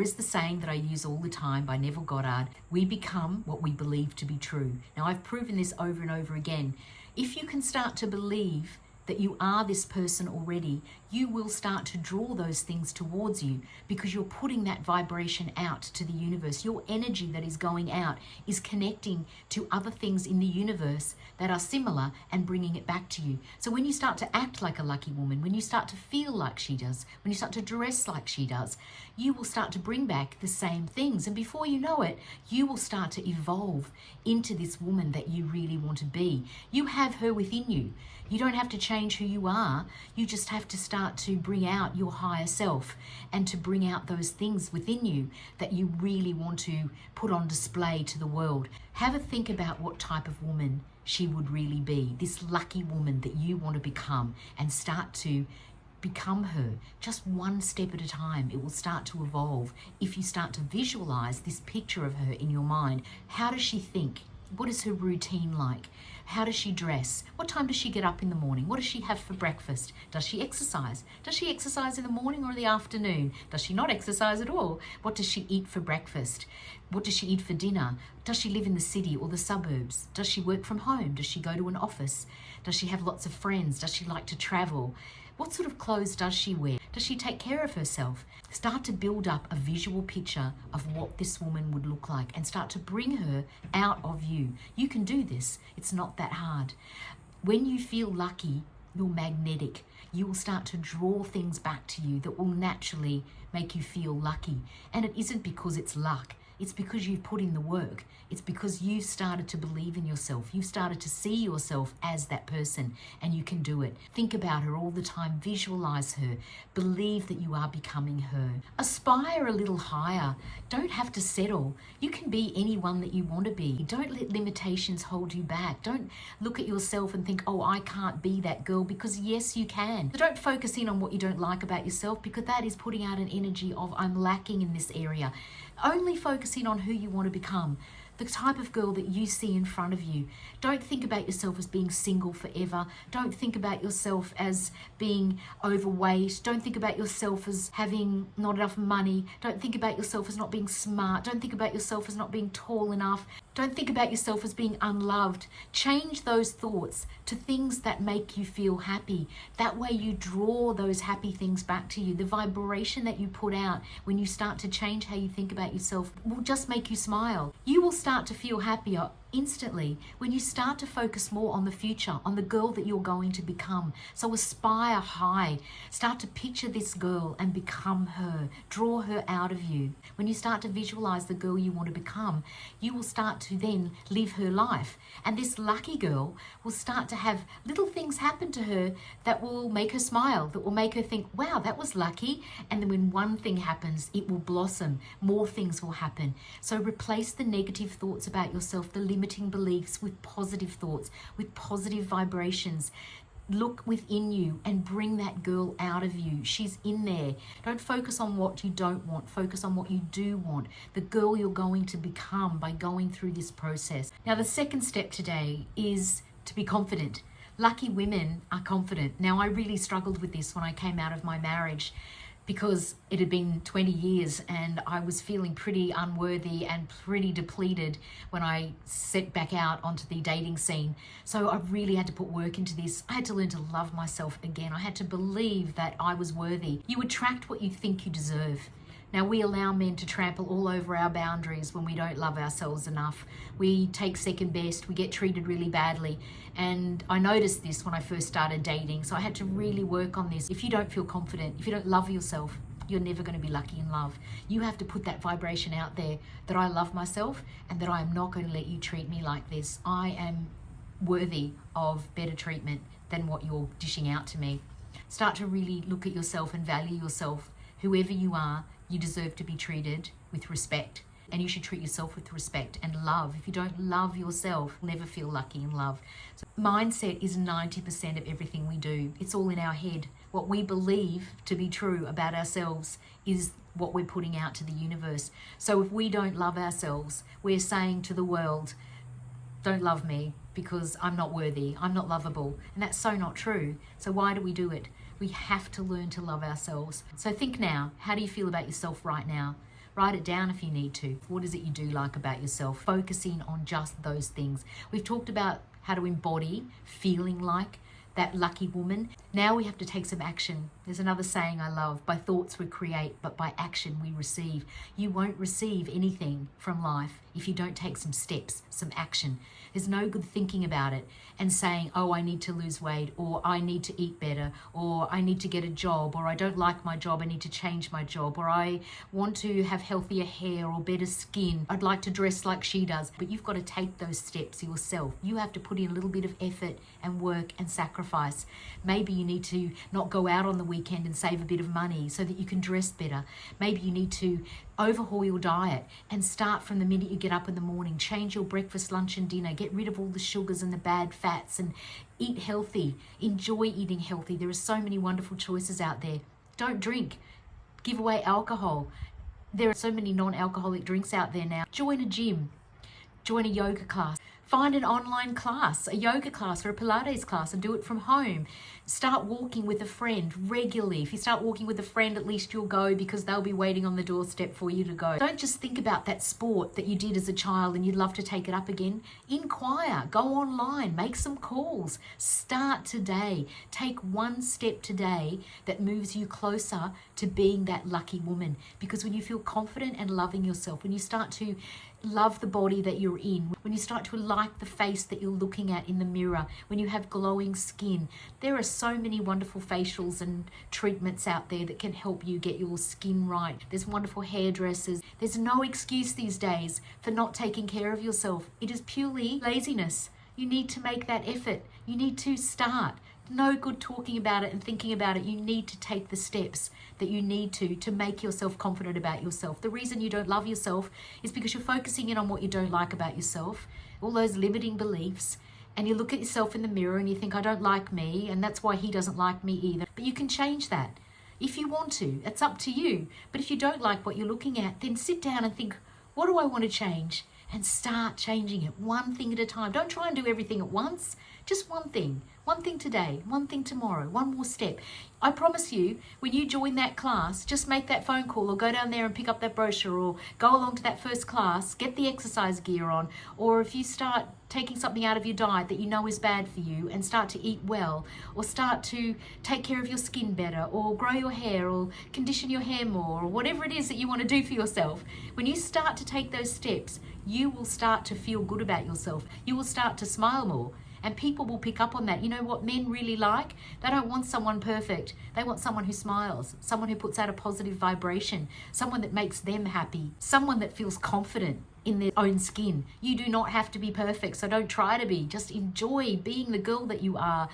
Is the saying that I use all the time by Neville Goddard: we become what we believe to be true. Now, I've proven this over and over again. If you can start to believe that you are this person already, you will start to draw those things towards you, because you're putting that vibration out to the universe. Your energy that is going out is connecting to other things in the universe that are similar and bringing it back to you. So when you start to act like a lucky woman, when you start to feel like she does, when you start to dress like she does, you will start to bring back the same things. And before you know it, you will start to evolve into this woman that you really want to be. You have her within you. You don't have to change who you are. You just have to start to bring out your higher self and to bring out those things within you that you really want to put on display to the world. Have a think about what type of woman she would really be, this lucky woman that you want to become, and start to become her just one step at a time. It will start to evolve if you start to visualize this picture of her in your mind. How does she think? What is her routine like? How does she dress? What time does she get up in the morning? What does she have for breakfast? Does she exercise? Does she exercise in the morning or in the afternoon? Does she not exercise at all? What does she eat for breakfast? What does she eat for dinner? Does she live in the city or the suburbs? Does she work from home? Does she go to an office? Does she have lots of friends? Does she like to travel? What sort of clothes does she wear? Does she take care of herself? Start to build up a visual picture of what this woman would look like and start to bring her out of you. You can do this. It's not that hard. When you feel lucky, you're magnetic. You will start to draw things back to you that will naturally make you feel lucky. And it isn't because it's luck. It's because you've put in the work. It's because you started to believe in yourself. You started to see yourself as that person, and you can do it. Think about her all the time. Visualize her. Believe that you are becoming her. Aspire a little higher. Don't have to settle. You can be anyone that you want to be. Don't let limitations hold you back. Don't look at yourself and think, oh, I can't be that girl, because yes, you can. So don't focus in on what you don't like about yourself, because that is putting out an energy of I'm lacking in this area. Only focus in on who you want to become, the type of girl that you see in front of you. Don't think about yourself as being single forever. Don't think about yourself as being overweight. Don't think about yourself as having not enough money. Don't think about yourself as not being smart. Don't think about yourself as not being tall enough. Don't think about yourself as being unloved. Change those thoughts to things that make you feel happy. That way you draw those happy things back to you. The vibration that you put out when you start to change how you think about yourself will just make you smile. You will start to feel happier instantly when you start to focus more on the future, on the girl that you're going to become. So aspire high. Start to picture this girl and become her. Draw her out of you. When you start to visualize the girl you want to become, you will start to then live her life. And this lucky girl will start to have little things happen to her that will make her smile, that will make her think, wow, that was lucky. And then when one thing happens, it will blossom. More things will happen. So replace the negative thoughts about yourself, the limiting beliefs, with positive thoughts, with positive vibrations. Look within you and bring that girl out of you. She's in there. Don't focus on what you don't want. Focus on what you do want. The girl you're going to become by going through this process. Now, the second step today is to be confident. Lucky women are confident. Now, I really struggled with this when I came out of my marriage, because it had been 20 years and I was feeling pretty unworthy and pretty depleted when I set back out onto the dating scene. So I really had to put work into this. I had to learn to love myself again. I had to believe that I was worthy. You attract what you think you deserve. Now, we allow men to trample all over our boundaries when we don't love ourselves enough. We take second best, we get treated really badly. And I noticed this when I first started dating, so I had to really work on this. If you don't feel confident, if you don't love yourself, you're never going to be lucky in love. You have to put that vibration out there that I love myself and that I am not going to let you treat me like this. I am worthy of better treatment than what you're dishing out to me. Start to really look at yourself and value yourself. Whoever you are, you deserve to be treated with respect, and you should treat yourself with respect and love. If you don't love yourself, you'll never feel lucky in love. So mindset is 90% of everything we do. It's all in our head. What we believe to be true about ourselves is what we're putting out to the universe. So if we don't love ourselves, we're saying to the world, don't love me because I'm not worthy, I'm not lovable. And that's so not true. So why do we do it? We have to learn to love ourselves. So think now, how do you feel about yourself right now? Write it down if you need to. What is it you do like about yourself? Focusing on just those things. We've talked about how to embody feeling like that lucky woman. Now we have to take some action. There's another saying I love: by thoughts we create, but by action we receive. You won't receive anything from life if you don't take some steps, some action. There's no good thinking about it and saying, oh, I need to lose weight, or I need to eat better, or I need to get a job, or I don't like my job, I need to change my job, or I want to have healthier hair or better skin, I'd like to dress like she does. But you've got to take those steps yourself. You have to put in a little bit of effort and work and sacrifice. Maybe you need to not go out on the weekend and save a bit of money so that you can dress better. Maybe you need to overhaul your diet and start from the minute you get up in the morning. Change your breakfast, lunch and dinner. Get rid of all the sugars and the bad fats and eat healthy. Enjoy eating healthy. There are so many wonderful choices out there. Don't drink. Give away alcohol. There are so many non-alcoholic drinks out there now. Join a gym. Join a yoga class. Find an online class, a yoga class or a Pilates class, and do it from home. Start walking with a friend regularly. If you start walking with a friend, at least you'll go because they'll be waiting on the doorstep for you to go. Don't just think about that sport that you did as a child and you'd love to take it up again. Inquire, go online, make some calls. Start today. Take one step today that moves you closer to being that lucky woman. Because when you feel confident and loving yourself, when you start to love the body that you're in, when you start to like the face that you're looking at in the mirror, when you have glowing skin, there are so many wonderful facials and treatments out there that can help you get your skin right. There's wonderful hairdressers. There's no excuse these days for not taking care of yourself. It is purely laziness. You need to make that effort. You need to start. No good talking about it and thinking about it. You need to take the steps that you need to make yourself confident about yourself. The reason you don't love yourself is because you're focusing in on what you don't like about yourself, all those limiting beliefs, and you look at yourself in the mirror and you think, I don't like me, and that's why he doesn't like me either. But you can change that if you want to. It's up to you. But if you don't like what you're looking at, then sit down and think, what do I want to change? And start changing it one thing at a time. Don't try and do everything at once. Just one thing today, one thing tomorrow, one more step. I promise you, when you join that class, just make that phone call or go down there and pick up that brochure or go along to that first class, get the exercise gear on, or if you start taking something out of your diet that you know is bad for you and start to eat well, or start to take care of your skin better, or grow your hair, or condition your hair more, or whatever it is that you want to do for yourself, when you start to take those steps, you will start to feel good about yourself. You will start to smile more. And people will pick up on that. You know what men really like? They don't want someone perfect. They want someone who smiles, someone who puts out a positive vibration, someone that makes them happy, someone that feels confident in their own skin. You do not have to be perfect, so don't try to be. Just enjoy being the girl that you are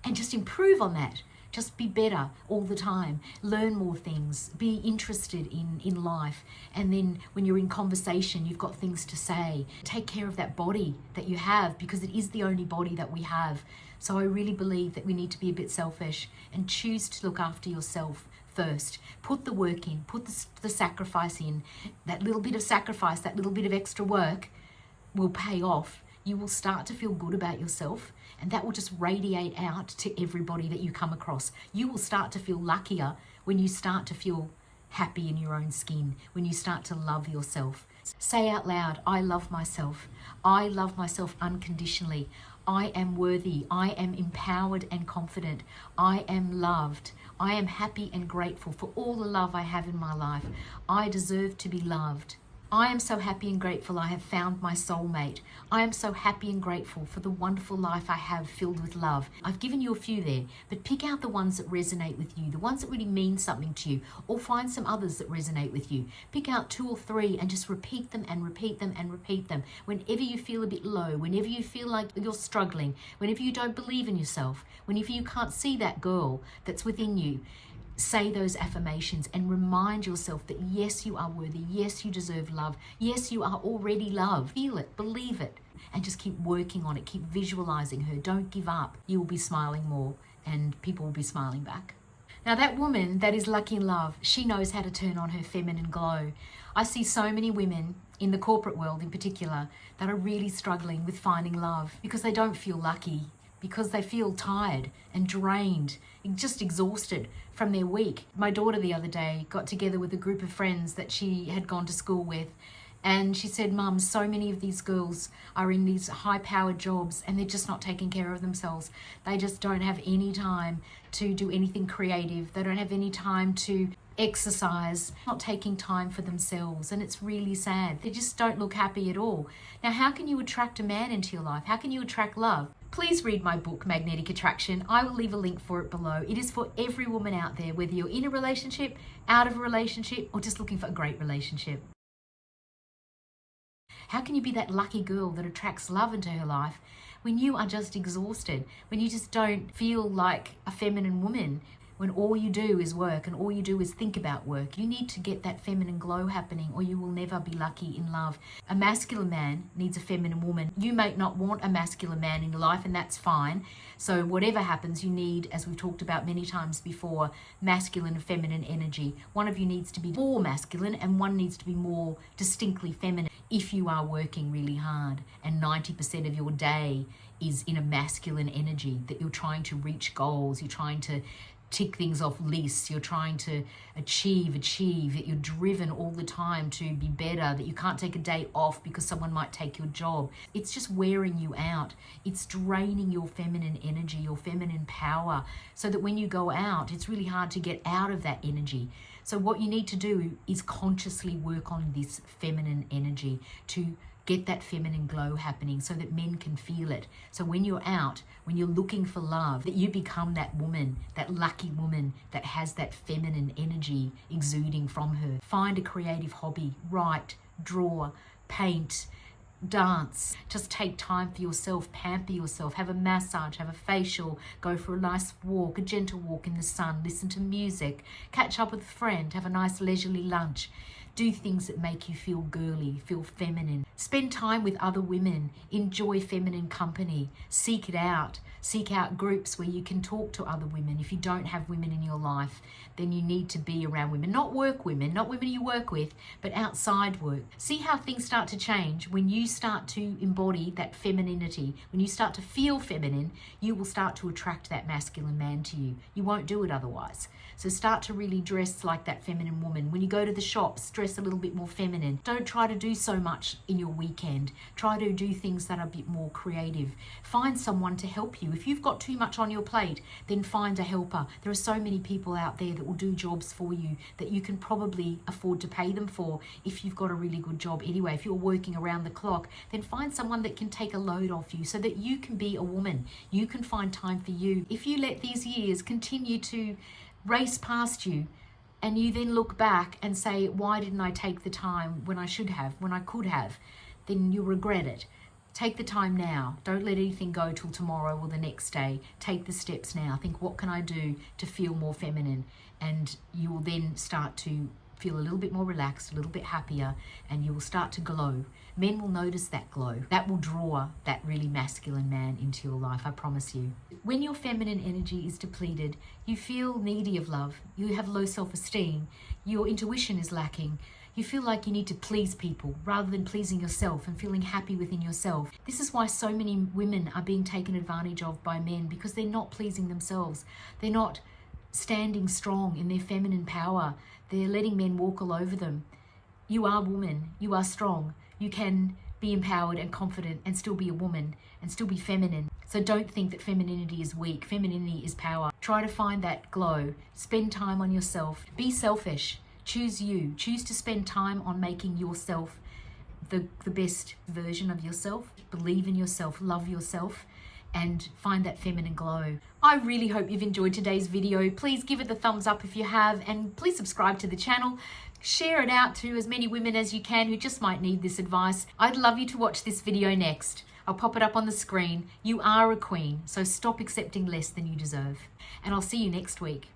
and just improve on that. Just be better all the time. Learn more things. Be interested in life. And then when you're in conversation, you've got things to say. Take care of that body that you have because it is the only body that we have. So I really believe that we need to be a bit selfish and choose to look after yourself first. Put the work in. Put the sacrifice in. That little bit of sacrifice, that little bit of extra work will pay off. You will start to feel good about yourself. And that will just radiate out to everybody that you come across. You will start to feel luckier when you start to feel happy in your own skin, when you start to love yourself. Say out loud, I love myself. I love myself unconditionally. I am worthy. I am empowered and confident. I am loved. I am happy and grateful for all the love I have in my life. I deserve to be loved. I am so happy and grateful I have found my soulmate. I am so happy and grateful for the wonderful life I have filled with love. I've given you a few there, but pick out the ones that resonate with you, the ones that really mean something to you, or find some others that resonate with you. Pick out 2 or 3 and just repeat them and repeat them and repeat them. Whenever you feel a bit low, whenever you feel like you're struggling, whenever you don't believe in yourself, whenever you can't see that girl that's within you, say those affirmations and remind yourself that yes, you are worthy. Yes, you deserve love. Yes, you are already loved. Feel it, believe it, and just keep working on it. Keep visualizing her. Don't give up. You will be smiling more and people will be smiling back. Now that woman that is lucky in love, she knows how to turn on her feminine glow. I see so many women in the corporate world in particular that are really struggling with finding love because they don't feel lucky, because they feel tired and drained, just exhausted from their week. My daughter the other day got together with a group of friends that she had gone to school with, and she said, Mum, so many of these girls are in these high-powered jobs and they're just not taking care of themselves. They just don't have any time to do anything creative. They don't have any time to exercise, not taking time for themselves, and it's really sad. They just don't look happy at all. Now, how can you attract a man into your life? How can you attract love? Please read my book, Magnetic Attraction. I will leave a link for it below. It is for every woman out there, whether you're in a relationship, out of a relationship, or just looking for a great relationship. How can you be that lucky girl that attracts love into her life when you are just exhausted, when you just don't feel like a feminine woman, when all you do is work and all you do is think about work? You need to get that feminine glow happening, or you will never be lucky in love. A masculine man needs a feminine woman. You may not want a masculine man in your life, and that's fine. So whatever happens, you need, as we've talked about many times before, masculine and feminine energy. One of you needs to be more masculine and one needs to be more distinctly feminine. If you are working really hard and 90% of your day is in a masculine energy, that you're trying to reach goals, you're trying to tick things off lists, you're trying to achieve, that you're driven all the time to be better, that you can't take a day off because someone might take your job. It's just wearing you out. It's draining your feminine energy, your feminine power, so that when you go out, it's really hard to get out of that energy. So what you need to do is consciously work on this feminine energy to get that feminine glow happening so that men can feel it. So when you're out, when you're looking for love, that you become that woman, that lucky woman that has that feminine energy exuding from her. Find a creative hobby, write, draw, paint, dance. Just take time for yourself, pamper yourself, have a massage, have a facial, go for a nice walk, a gentle walk in the sun, listen to music, catch up with a friend, have a nice leisurely lunch. Do things that make you feel girly, feel feminine. Spend time with other women. Enjoy feminine company. Seek it out. Seek out groups where you can talk to other women. If you don't have women in your life, then you need to be around women. Not work women, not women you work with, but outside work. See how things start to change when you start to embody that femininity. When you start to feel feminine, you will start to attract that masculine man to you. You won't do it otherwise. So start to really dress like that feminine woman. When you go to the shops, dress a little bit more feminine. Don't try to do so much in your weekend. Try to do things that are a bit more creative. Find someone to help you. If you've got too much on your plate, then find a helper. There are so many people out there that will do jobs for you that you can probably afford to pay them for if you've got a really good job anyway. If you're working around the clock, then find someone that can take a load off you so that you can be a woman. You can find time for you. If you let these years continue to race past you, and you then look back and say, why didn't I take the time when I should have, when I could have, then you'll regret it. Take the time now. Don't let anything go till tomorrow or the next day. Take the steps now. Think, what can I do to feel more feminine? And you will then start to feel a little bit more relaxed, a little bit happier, and you will start to glow. Men will notice that glow. That will draw that really masculine man into your life, I promise you. When your feminine energy is depleted, you feel needy of love. You have low self-esteem. Your intuition is lacking. You feel like you need to please people rather than pleasing yourself and feeling happy within yourself. This is why so many women are being taken advantage of by men, because they're not pleasing themselves. They're not standing strong in their feminine power. They're letting men walk all over them. You are woman. You are strong. You can be empowered and confident and still be a woman and still be feminine. So don't think that femininity is weak. Femininity is power. Try to find that glow. Spend time on yourself. Be selfish. Choose you. Choose to spend time on making yourself the best version of yourself. Believe in yourself. Love yourself. And find that feminine glow. I really hope you've enjoyed today's video. Please give it the thumbs up if you have, and please subscribe to the channel. Share it out to as many women as you can who just might need this advice. I'd love you to watch this video next. I'll pop it up on the screen. You are a queen, so stop accepting less than you deserve. And I'll see you next week.